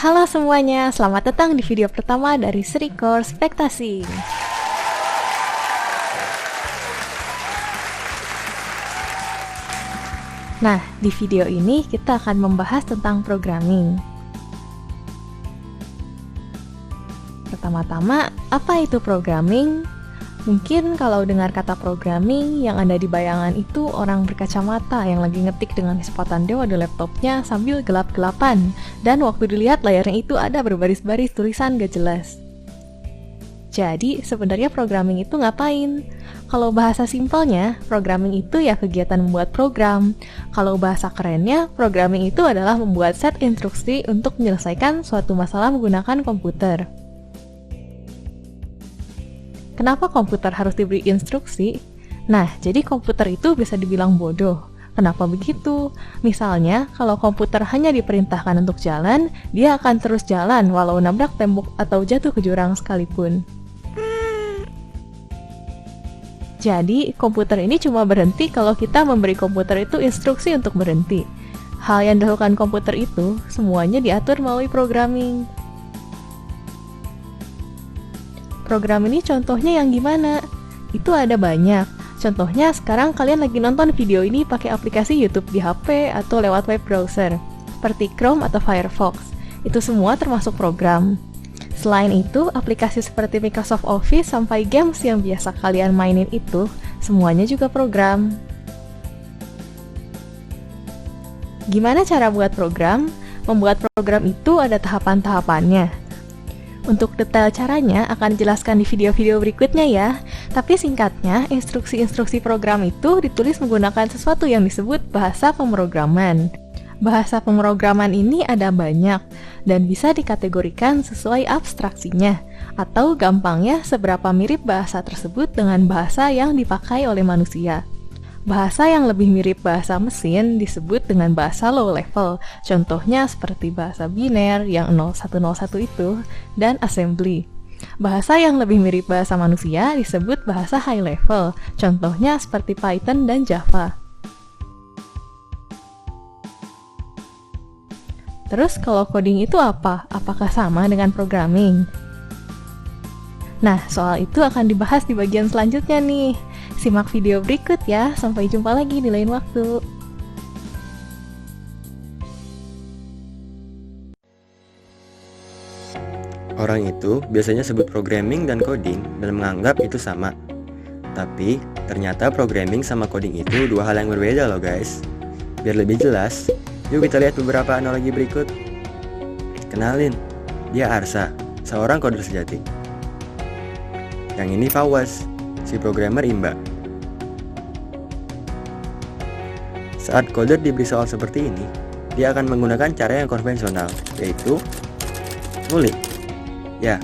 Halo semuanya, selamat datang di video pertama dari Sri Course Spektasi. Nah, di video ini kita akan membahas tentang programming. Pertama-tama, apa itu programming? Mungkin kalau dengar kata programming, yang ada di bayangan itu orang berkacamata yang lagi ngetik dengan kecepatan dewa di laptopnya sambil gelap-gelapan, dan waktu dilihat layarnya itu ada berbaris-baris tulisan gak jelas. Jadi, sebenarnya programming itu ngapain? Kalau bahasa simpelnya, programming itu ya kegiatan membuat program. Kalau bahasa kerennya, programming itu adalah membuat set instruksi untuk menyelesaikan suatu masalah menggunakan komputer. Kenapa komputer harus diberi instruksi? Nah, jadi komputer itu bisa dibilang bodoh. Kenapa begitu? Misalnya, kalau komputer hanya diperintahkan untuk jalan, dia akan terus jalan walau nabrak tembok atau jatuh ke jurang sekalipun. Jadi, komputer ini cuma berhenti kalau kita memberi komputer itu instruksi untuk berhenti. Hal yang dilakukan komputer itu, semuanya diatur melalui programming. Program ini contohnya yang gimana? Itu ada banyak. Contohnya sekarang kalian lagi nonton video ini pakai aplikasi YouTube di HP atau lewat web browser, seperti Chrome atau Firefox. Itu semua termasuk program. Selain itu, aplikasi seperti Microsoft Office sampai games yang biasa kalian mainin itu, semuanya juga program. Gimana cara buat program? Membuat program itu ada tahapan-tahapannya. Untuk detail caranya akan dijelaskan di video-video berikutnya ya. Tapi singkatnya, instruksi-instruksi program itu ditulis menggunakan sesuatu yang disebut bahasa pemrograman. Bahasa pemrograman ini ada banyak dan bisa dikategorikan sesuai abstraksinya, atau gampangnya seberapa mirip bahasa tersebut dengan bahasa yang dipakai oleh manusia. Bahasa yang lebih mirip bahasa mesin disebut dengan bahasa low level, contohnya seperti bahasa biner yang 0101 itu, dan assembly. Bahasa yang lebih mirip bahasa manusia disebut bahasa high level, contohnya seperti Python dan Java. Terus kalau coding itu apa? Apakah sama dengan programming? Nah, soal itu akan dibahas di bagian selanjutnya nih. Simak video berikut ya, sampai jumpa lagi di lain waktu. Orang itu biasanya sebut programming dan coding dan menganggap itu sama. Tapi, ternyata programming sama coding itu dua hal yang berbeda loh guys. Biar lebih jelas, yuk kita lihat beberapa analogi berikut. Kenalin, dia Arsa, seorang coder sejati. Yang ini Fawaz, si programmer imba. Saat coder diberi soal seperti ini, dia akan menggunakan cara yang konvensional, yaitu ngulik. Ya,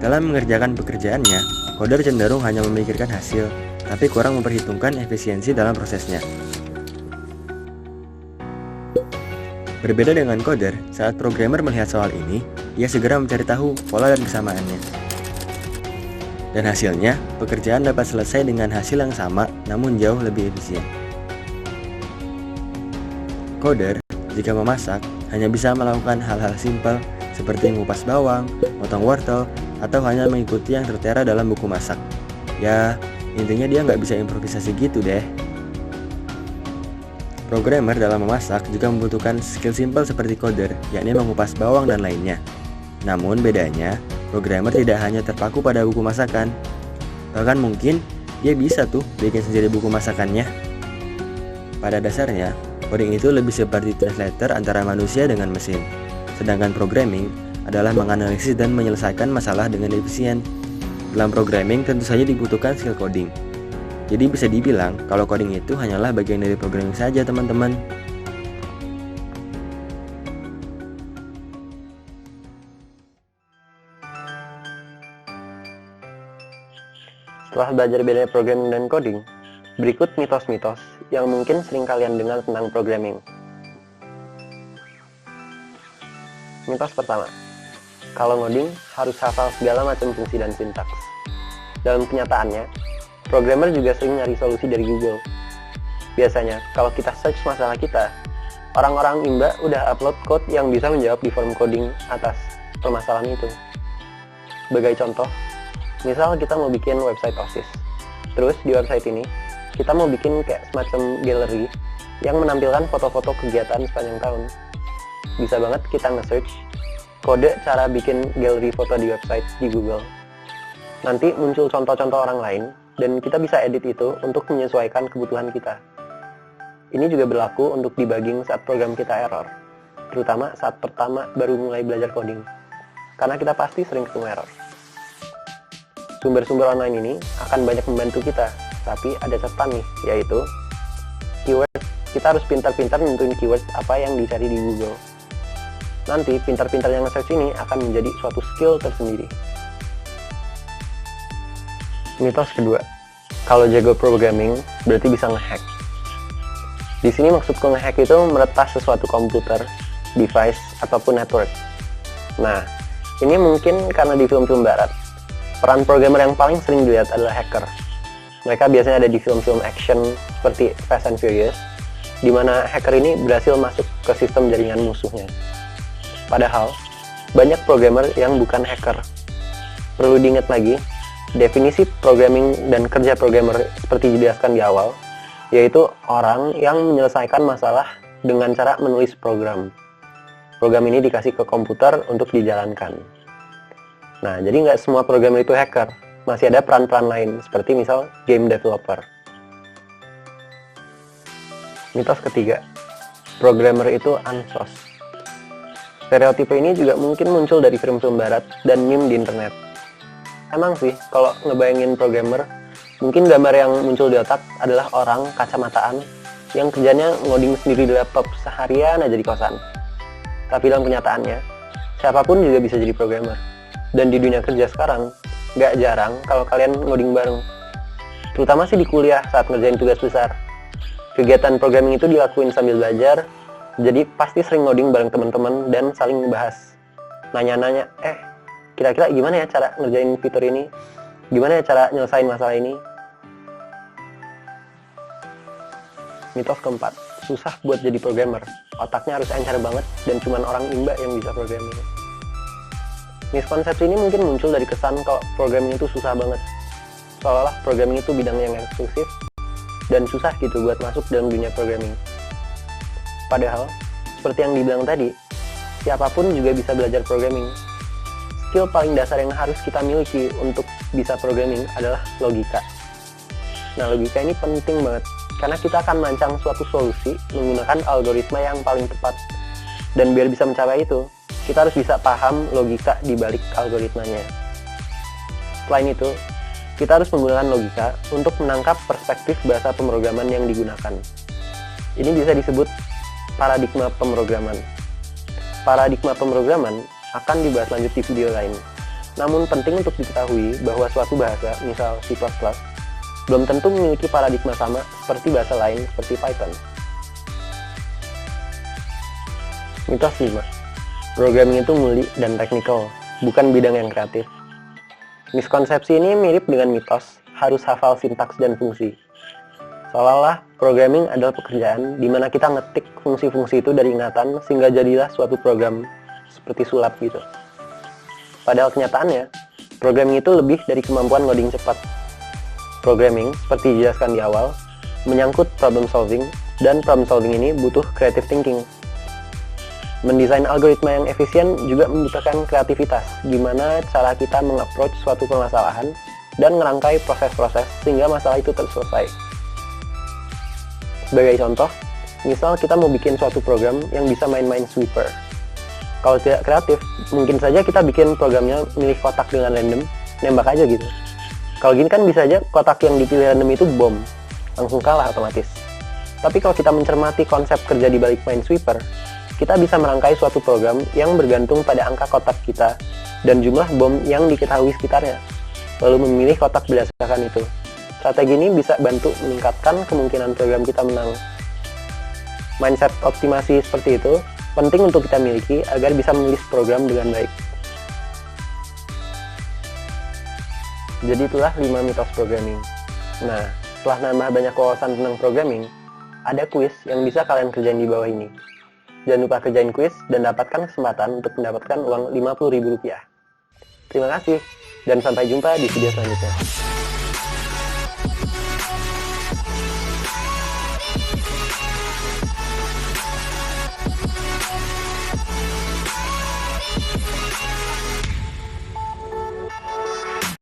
dalam mengerjakan pekerjaannya, coder cenderung hanya memikirkan hasil, tapi kurang memperhitungkan efisiensi dalam prosesnya. Berbeda dengan coder, saat programmer melihat soal ini, ia segera mencari tahu pola dan kesamaannya. Dan hasilnya, pekerjaan dapat selesai dengan hasil yang sama, namun jauh lebih efisien. Coder, jika memasak, hanya bisa melakukan hal-hal simpel seperti mengupas bawang, potong wortel, atau hanya mengikuti yang tertera dalam buku masak. Ya, intinya dia nggak bisa improvisasi gitu deh. Programmer dalam memasak juga membutuhkan skill simpel seperti coder, yakni mengupas bawang dan lainnya. Namun bedanya, programmer tidak hanya terpaku pada buku masakan. Bahkan mungkin dia bisa tuh bikin sendiri buku masakannya. Pada dasarnya, coding itu lebih seperti translator antara manusia dengan mesin. Sedangkan programming adalah menganalisis dan menyelesaikan masalah dengan efisien. Dalam programming tentu saja dibutuhkan skill coding. Jadi bisa dibilang kalau coding itu hanyalah bagian dari programming saja teman-teman. Setelah belajar bedanya programming dan coding, berikut mitos-mitos yang mungkin sering kalian dengar tentang programming. Mitos pertama, kalau ngoding harus hafal segala macam fungsi dan sintaks. Dalam kenyataannya, programmer juga sering nyari solusi dari Google. Biasanya, kalau kita search masalah kita, orang-orang imba udah upload code yang bisa menjawab di forum coding atas permasalahan itu. Sebagai contoh, misal kita mau bikin website OSIS. Terus di website ini, kita mau bikin kayak semacam gallery yang menampilkan foto-foto kegiatan sepanjang tahun. Bisa banget kita nge-search kode cara bikin gallery foto di website di Google. Nanti muncul contoh-contoh orang lain, dan kita bisa edit itu untuk menyesuaikan kebutuhan kita. Ini juga berlaku untuk debugging saat program kita error, terutama saat pertama baru mulai belajar coding, karena kita pasti sering ketemu error. Sumber-sumber online ini akan banyak membantu kita, tapi ada catatan nih, yaitu keyword. Kita harus pintar-pintar nentuin keyword apa yang dicari di Google. Nanti pintar-pintar yang nge-search ini akan menjadi suatu skill tersendiri. Mitos kedua, kalau jago programming berarti bisa nge-hack. Di sini maksudku nge-hack itu meretas sesuatu komputer, device, ataupun network. Nah, ini mungkin karena di film-film barat, peran programmer yang paling sering dilihat adalah hacker. Mereka biasanya ada di film-film action seperti Fast and Furious, di mana hacker ini berhasil masuk ke sistem jaringan musuhnya. Padahal, banyak programmer yang bukan hacker. Perlu diingat lagi, definisi programming dan kerja programmer seperti dijelaskan di awal, yaitu orang yang menyelesaikan masalah dengan cara menulis program. Program ini dikasih ke komputer untuk dijalankan. Nah, jadi nggak semua programmer itu hacker. Masih ada peran-peran lain, seperti misal game developer. Mitos ketiga, programmer itu ansos. Stereotipe ini juga mungkin muncul dari film-film barat dan meme di internet. Emang sih, kalau ngebayangin programmer, mungkin gambar yang muncul di otak adalah orang kacamataan yang kerjanya ngoding sendiri di laptop seharian aja di kosan. Tapi dalam kenyataannya, siapapun juga bisa jadi programmer. Dan di dunia kerja sekarang, nggak jarang kalau kalian ngoding bareng. Terutama sih di kuliah saat ngerjain tugas besar. Kegiatan programming itu dilakuin sambil belajar, jadi pasti sering ngoding bareng teman-teman dan saling ngebahas. Nanya-nanya, kira-kira gimana ya cara ngerjain fitur ini? Gimana ya cara nyelesain masalah ini? Mitos keempat, susah buat jadi programmer. Otaknya harus encer banget dan cuman orang imba yang bisa programming. Miskonsepsi ini mungkin muncul dari kesan kalau programming itu susah banget. Seolah-olah programming itu bidang yang eksklusif dan susah gitu buat masuk dalam dunia programming. Padahal, seperti yang dibilang tadi, siapapun juga bisa belajar programming. Skill paling dasar yang harus kita miliki untuk bisa programming adalah logika. Nah, logika ini penting banget, karena kita akan merancang suatu solusi menggunakan algoritma yang paling tepat. Dan biar bisa mencapai itu, kita harus bisa paham logika di balik algoritmanya. Selain itu, kita harus menggunakan logika untuk menangkap perspektif bahasa pemrograman yang digunakan. Ini bisa disebut paradigma pemrograman. Paradigma pemrograman akan dibahas lanjut di video lain. Namun penting untuk diketahui bahwa suatu bahasa, misal C++, belum tentu memiliki paradigma sama seperti bahasa lain seperti Python. Mitos 5. Programming itu muli dan teknikal, bukan bidang yang kreatif. Miskonsepsi ini mirip dengan mitos harus hafal sintaks dan fungsi. Seolah-olah programming adalah pekerjaan di mana kita ngetik fungsi-fungsi itu dari ingatan sehingga jadilah suatu program seperti sulap gitu. Padahal kenyataannya, programming itu lebih dari kemampuan ngoding cepat. Programming, seperti dijelaskan di awal, menyangkut problem solving, dan problem solving ini butuh creative thinking. Mendesain algoritma yang efisien juga membutuhkan kreativitas, gimana cara kita meng-approach suatu permasalahan dan ngerangkai proses-proses sehingga masalah itu terselesai. Sebagai contoh, misal kita mau bikin suatu program yang bisa main-main sweeper. Kalau tidak kreatif, mungkin saja kita bikin programnya milih kotak dengan random, nembak aja gitu. Kalau gini kan bisa aja kotak yang dipilih random itu bom, langsung kalah otomatis. Tapi kalau kita mencermati konsep kerja di balik Minesweeper, kita bisa merangkai suatu program yang bergantung pada angka kotak kita dan jumlah bom yang diketahui sekitarnya, lalu memilih kotak berdasarkan itu. Strategi ini bisa bantu meningkatkan kemungkinan program kita menang. Mindset optimasi seperti itu penting untuk kita miliki agar bisa menulis program dengan baik. Jadi itulah 5 mitos programming. Nah, setelah nambah banyak wawasan tentang programming, ada kuis yang bisa kalian kerjain di bawah ini. Jangan lupa kerjain kuis dan dapatkan kesempatan untuk mendapatkan uang Rp50.000. Terima kasih, dan sampai jumpa di video selanjutnya.